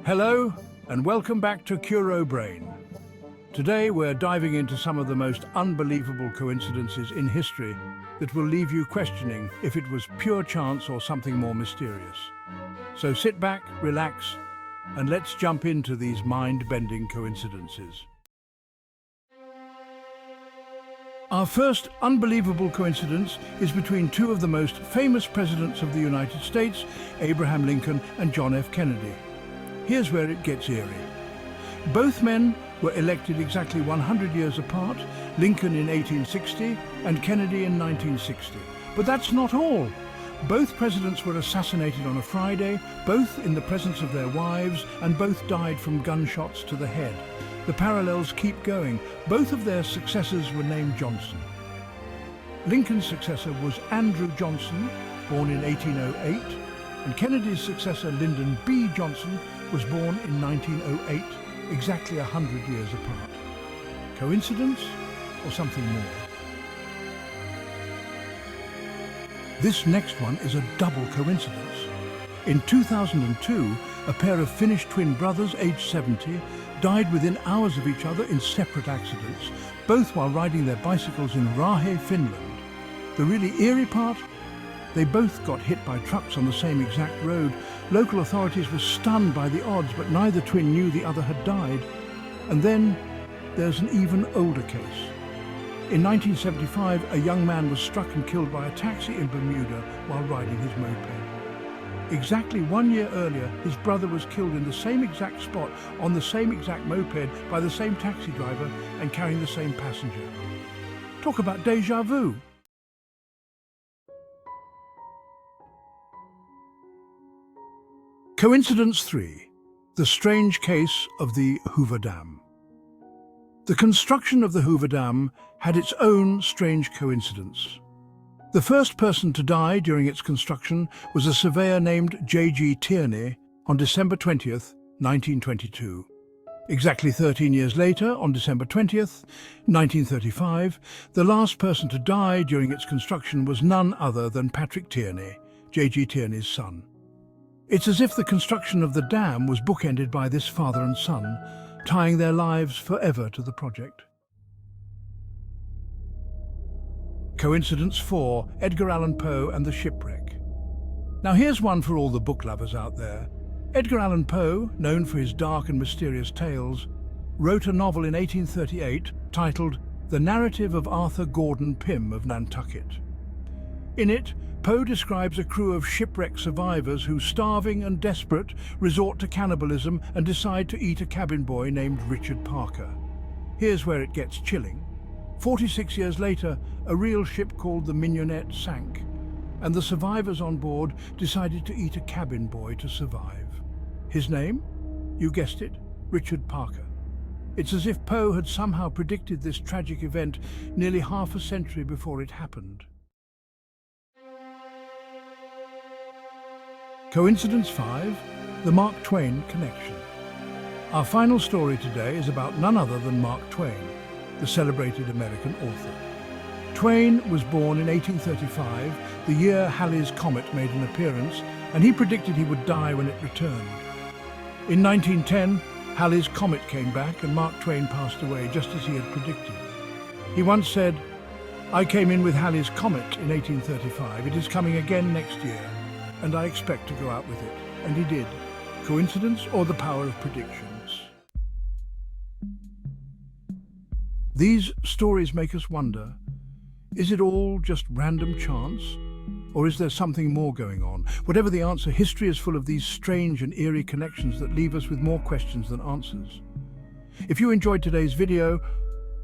Hello, and welcome back to Curo Brain. Today we're diving into some of the most unbelievable coincidences in history that will leave you questioning if it was pure chance or something more mysterious. So sit back, relax, and let's jump into these mind-bending coincidences. Our first unbelievable coincidence is between two of the most famous presidents of the United States, Abraham Lincoln and John F. Kennedy. Here's where it gets eerie. Both men were elected exactly 100 years apart, Lincoln in 1860 and Kennedy in 1960. But that's not all. Both presidents were assassinated on a Friday, both in the presence of their wives, and both died from gunshots to the head. The parallels keep going. Both of their successors were named Johnson. Lincoln's successor was Andrew Johnson, born in 1808, and Kennedy's successor, Lyndon B. Johnson, was born in 1908, exactly 100 years apart. Coincidence or something more? This next one is a double coincidence. In 2002, a pair of Finnish twin brothers, aged 70, died within hours of each other in separate accidents, both while riding their bicycles in Rahe, Finland. The really eerie part? They both got hit by trucks on the same exact road. Local authorities were stunned by the odds, but neither twin knew the other had died. And then there's an even older case. In 1975, a young man was struck and killed by a taxi in Bermuda while riding his moped. Exactly 1 year earlier, his brother was killed in the same exact spot on the same exact moped by the same taxi driver and carrying the same passenger. Talk about déjà vu. Coincidence 3. The strange case of the Hoover Dam. The construction of the Hoover Dam had its own strange coincidence. The first person to die during its construction was a surveyor named J.G. Tierney on December 20th, 1922. Exactly 13 years later, on December 20th, 1935, the last person to die during its construction was none other than Patrick Tierney, J.G. Tierney's son. It's as if the construction of the dam was bookended by this father and son, tying their lives forever to the project. Coincidence 4. Edgar Allan Poe and the shipwreck. Now here's one for all the book lovers out there. Edgar Allan Poe, known for his dark and mysterious tales, wrote a novel in 1838 titled The Narrative of Arthur Gordon Pym of Nantucket. In it, Poe describes a crew of shipwreck survivors who, starving and desperate, resort to cannibalism and decide to eat a cabin boy named Richard Parker. Here's where it gets chilling. 46 years later, a real ship called the Mignonette sank, and the survivors on board decided to eat a cabin boy to survive. His name? You guessed it, Richard Parker. It's as if Poe had somehow predicted this tragic event nearly half a century before it happened. Coincidence 5. The Mark Twain connection. Our final story today is about none other than Mark Twain, the celebrated American author. Twain was born in 1835, the year Halley's Comet made an appearance, and he predicted he would die when it returned. In 1910, Halley's Comet came back and Mark Twain passed away just as he had predicted. He once said, "I came in with Halley's Comet in 1835. It is coming again next year, and I expect to go out with it." And he did. Coincidence or the power of predictions? These stories make us wonder, is it all just random chance? Or is there something more going on? Whatever the answer, history is full of these strange and eerie connections that leave us with more questions than answers. If you enjoyed today's video,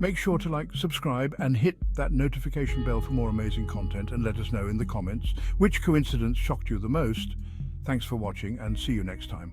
make sure to like, subscribe, and hit that notification bell for more amazing content, and let us know in the comments which coincidence shocked you the most. Thanks for watching, and see you next time.